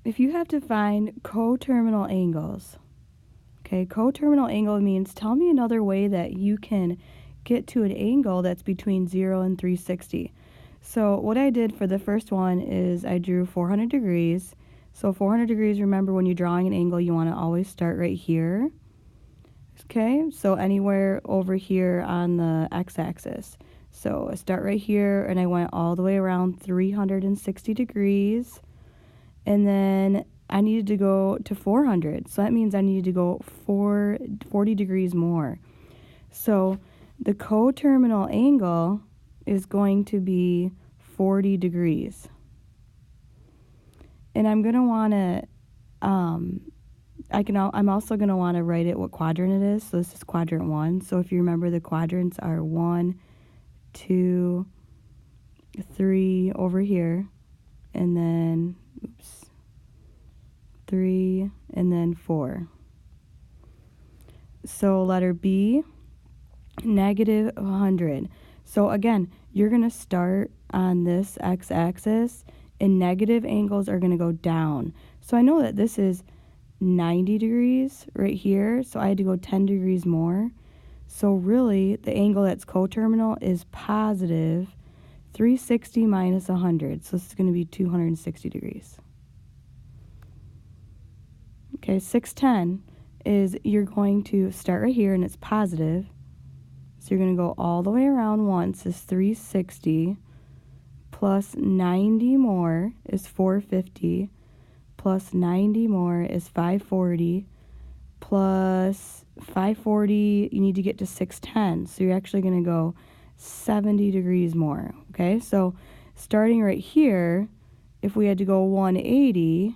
if you have to find coterminal angles, okay, coterminal angle means tell me another way that you can get to an angle that's between 0 and 360. So what I did for the first one is I drew 400 degrees. So 400 degrees, remember when you're drawing an angle, you want to always start right here. Okay, so anywhere over here on the x-axis. So I start right here and I went all the way around 360 degrees. And then I needed to go to 400. So that means I needed to go 40 degrees more. So the coterminal angle is going to be 40 degrees. And I'm going to want to, I'm also going to want to write it what quadrant it is. So this is quadrant 1. So if you remember, the quadrants are 1, 2, 3 over here, and then, 3, and then 4. So letter B, negative 100. So again, you're going to start on this x-axis, and negative angles are going to go down. So I know that this is 90 degrees right here, so I had to go 10 degrees more. So really, the angle that's coterminal is positive 360 minus 100. So this is going to be 260 degrees. Okay, 610 is you're going to start right here, and it's positive. So you're going to go all the way around once is 360, plus 90 more is 450, plus 90 more is 540, plus 540, you need to get to 610. So you're actually going to go 70 degrees more. Okay, so starting right here, if we had to go 180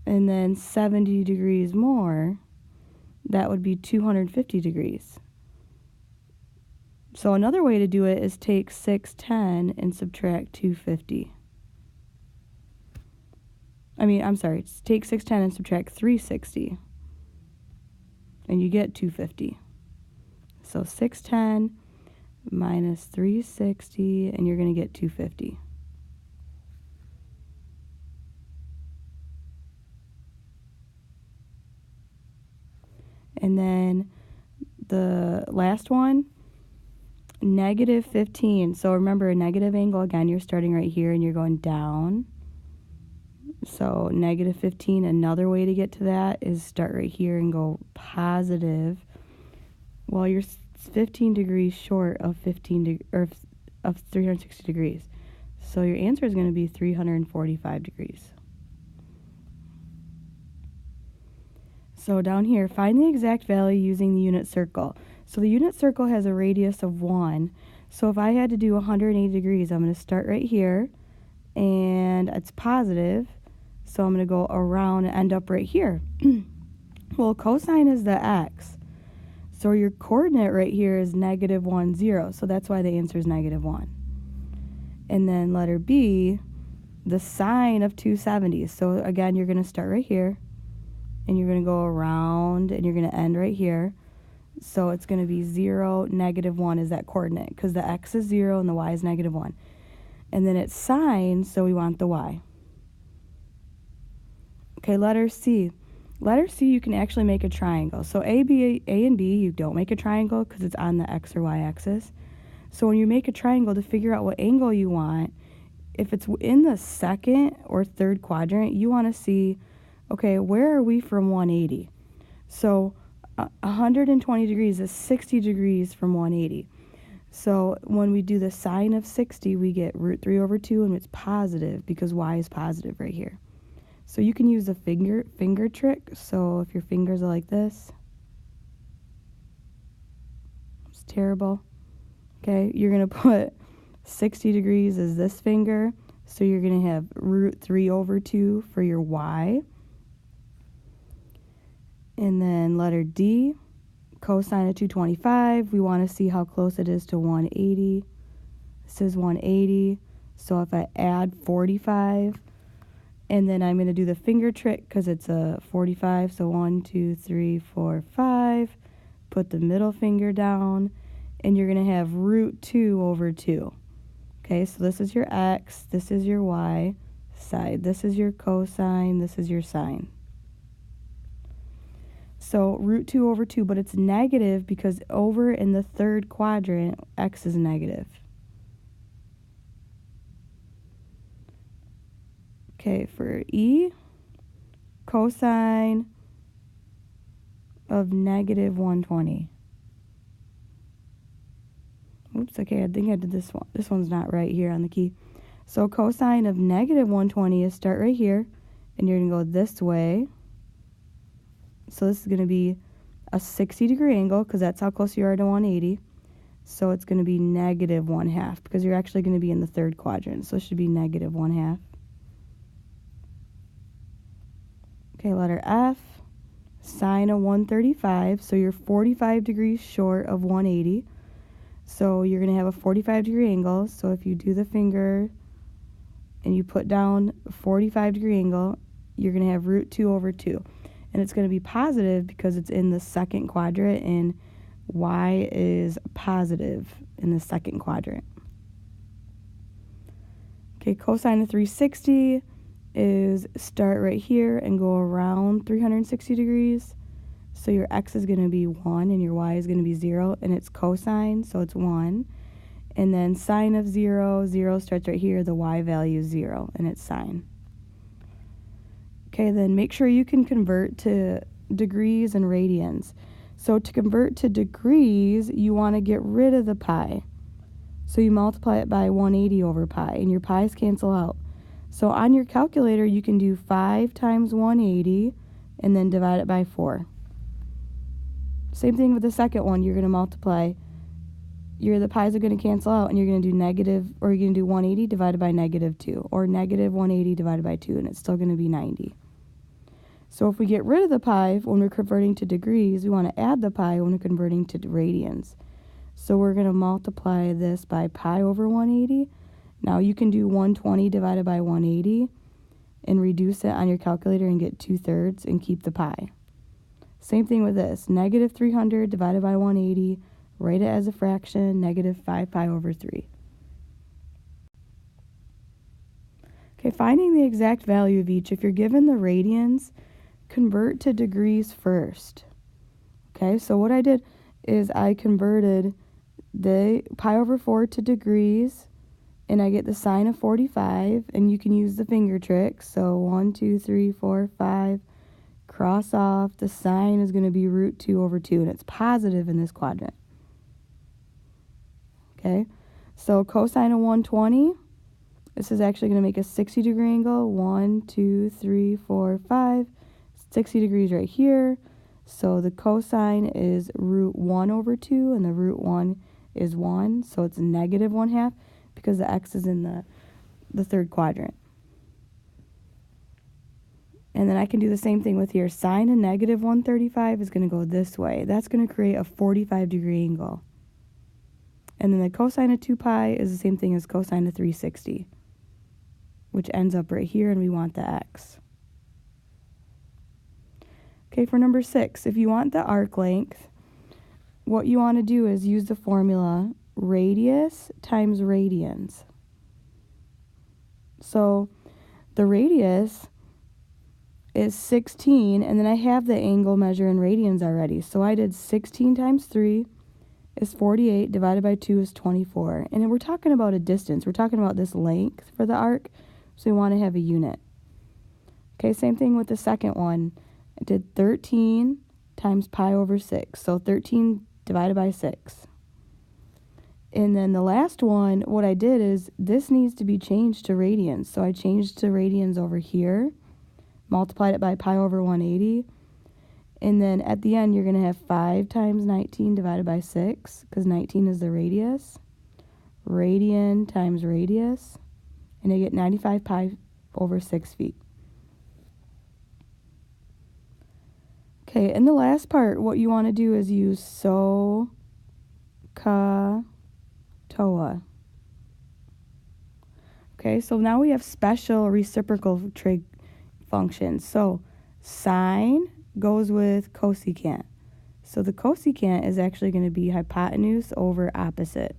and then 70 degrees more, that would be 250 degrees. So another way to do it is take 610 and subtract 250. Take 610 and subtract 360, and you get 250. So 610 minus 360, and you're going to get 250. And then the last one, negative 15. So remember, a negative angle, again, you're starting right here and you're going down. So negative 15, another way to get to that is start right here and go positive. Well, you're 15 degrees short of 360 degrees. So your answer is going to be 345 degrees. So down here, find the exact value using the unit circle. So the unit circle has a radius of 1. So if I had to do 180 degrees, I'm going to start right here, and it's positive. So I'm going to go around and end up right here. Well, cosine is the x. So your coordinate right here is negative 1, 0. So that's why the answer is negative 1. And then letter B, the sine of 270. So again, you're going to start right here, and you're going to go around, and you're going to end right here. So it's going to be 0, negative 1 is that coordinate, because the x is 0 and the y is negative 1. And then it's sine, so we want the y. Okay, letter C. Letter C, you can actually make a triangle. So A and B, you don't make a triangle because it's on the x or y axis. So when you make a triangle, to figure out what angle you want, if it's in the second or third quadrant, you want to see, okay, where are we from 180? So 120 degrees is 60 degrees from 180. So when we do the sine of 60, we get root 3 over 2, and it's positive because y is positive right here. So you can use the finger trick. So if your fingers are like this, it's terrible. Okay, you're going to put 60 degrees as this finger. So you're going to have root 3 over 2 for your y. And then letter D, cosine of 225. We want to see how close it is to 180. This is 180. So if I add 45, and then I'm going to do the finger trick because it's a 45. So 1, 2, 3, 4, 5. Put the middle finger down, and you're going to have root 2 over 2. Okay, so this is your x, this is your y, side. This is your cosine, this is your sine. So root 2 over 2, but it's negative because over in the third quadrant, x is negative. Okay, for E, cosine of negative 120. Oops, okay, I think I did this one. This one's not right here on the key. So cosine of negative 120 is start right here, and you're going to go this way. So this is going to be a 60-degree angle because that's how close you are to 180. So it's going to be negative 1/2 because you're actually going to be in the third quadrant. So it should be negative 1/2. Okay, letter F, sine of 135. So you're 45 degrees short of 180. So you're going to have a 45-degree angle. So if you do the finger and you put down a 45-degree angle, you're going to have root 2 over 2. And it's going to be positive because it's in the second quadrant, and y is positive in the second quadrant. Okay, cosine of 360 is start right here and go around 360 degrees. So your x is going to be 1 and your y is going to be 0, and it's cosine, so it's 1. And then sine of 0, 0 starts right here, the y value is 0, and it's sine. Okay, then make sure you can convert to degrees and radians. So to convert to degrees, you want to get rid of the pi. So you multiply it by 180 over pi, and your pi's cancel out. So on your calculator, you can do 5 times 180 and then divide it by 4. Same thing with the second one. You're going to multiply. The pi's are going to cancel out, and you're going to do negative, or you're going to do 180 divided by negative 2, or negative 180 divided by 2, and it's still going to be 90. So if we get rid of the pi when we're converting to degrees, we want to add the pi when we're converting to radians. So we're going to multiply this by pi over 180. Now you can do 120 divided by 180 and reduce it on your calculator and get 2/3 and keep the pi. Same thing with this. Negative 300 divided by 180, write it as a fraction, negative 5 pi over 3. Okay, finding the exact value of each. If you're given the radians, convert to degrees first. Okay, so what I did is I converted the pi over 4 to degrees, and I get the sine of 45, and you can use the finger trick. So 1, 2, 3, 4, 5, cross off. The sine is going to be root 2 over 2, and it's positive in this quadrant. Okay, so cosine of 120, this is actually going to make a 60-degree angle. 1, 2, 3, 4, 5, 60 degrees right here. So the cosine is root 1 over 2, and the root 1 is 1. So it's negative 1/2 because the x is in the third quadrant. And then I can do the same thing with here. Sine of negative 135 is going to go this way. That's going to create a 45-degree angle. And then the cosine of 2 pi is the same thing as cosine of 360, which ends up right here, and we want the x. Okay, for number 6, if you want the arc length, what you want to do is use the formula radius times radians. So the radius is 16, and then I have the angle measure in radians already. So I did 16 times 3 is 48, divided by 2 is 24. And we're talking about a distance. We're talking about this length for the arc, so we want to have a unit. Okay, same thing with the second one. I did 13 times pi over 6, so 13 divided by 6. And then the last one, what I did is this needs to be changed to radians. So I changed to radians over here, multiplied it by pi over 180. And then at the end, you're going to have 5 times 19 divided by 6, because 19 is the radius. Radian times radius. And I get 95 pi over 6 feet. Okay, in the last part, what you want to do is use SOHCAHTOA. Okay, so now we have special reciprocal trig functions. So sine goes with cosecant. So the cosecant is actually going to be hypotenuse over opposite.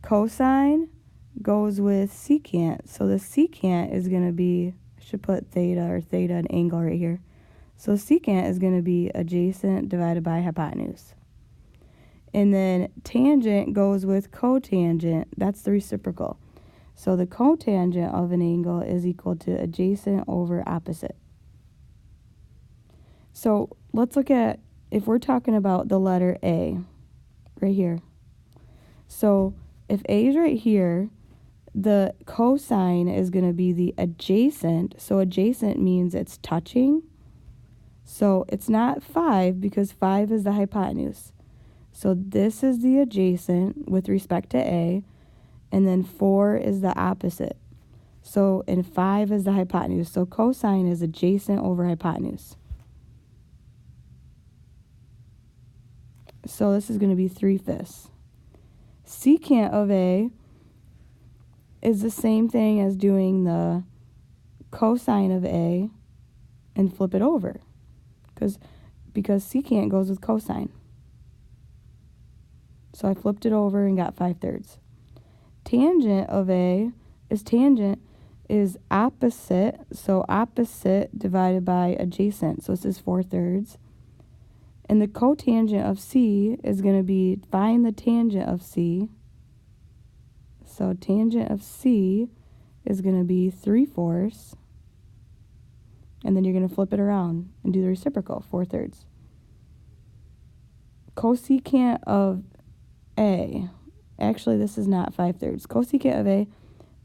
Cosine goes with secant. So the secant is going to be, I should put theta or theta an angle right here. So secant is going to be adjacent divided by hypotenuse. And then tangent goes with cotangent. That's the reciprocal. So the cotangent of an angle is equal to adjacent over opposite. So let's look at, if we're talking about the letter A, right here. So if A is right here, the cosine is going to be the adjacent. So adjacent means it's touching. So it's not 5 because 5 is the hypotenuse. So this is the adjacent with respect to A, and then 4 is the opposite. So, and 5 is the hypotenuse. So cosine is adjacent over hypotenuse. So this is going to be 3/5. Secant of A is the same thing as doing the cosine of A and flip it over. Because secant goes with cosine. So I flipped it over and got 5/3. Tangent of A is opposite. So opposite divided by adjacent. So this is 4/3. And the cotangent of C is going to be, find the tangent of C. So tangent of C is going to be 3/4. And then you're going to flip it around and do the reciprocal, 4/3. Cosecant of A, actually this is not 5/3. Cosecant of A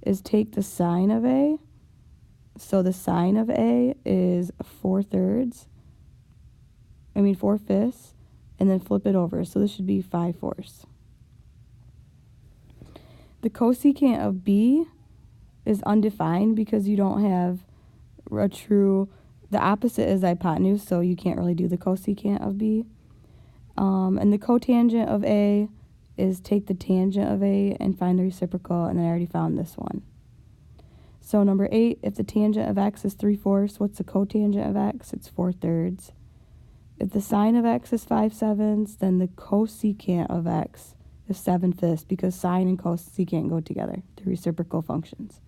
is take the sine of A. So the sine of A is 4/5, and then flip it over. So this should be 5/4. The cosecant of B is undefined because you don't have a true, the opposite is hypotenuse, so you can't really do the cosecant of B. And the cotangent of A is take the tangent of A and find the reciprocal, and I already found this one. So number 8, if the tangent of x is 3/4, what's the cotangent of x? It's 4/3. If the sine of x is 5/7, then the cosecant of x is 7/5 because sine and cosecant go together. They're reciprocal functions.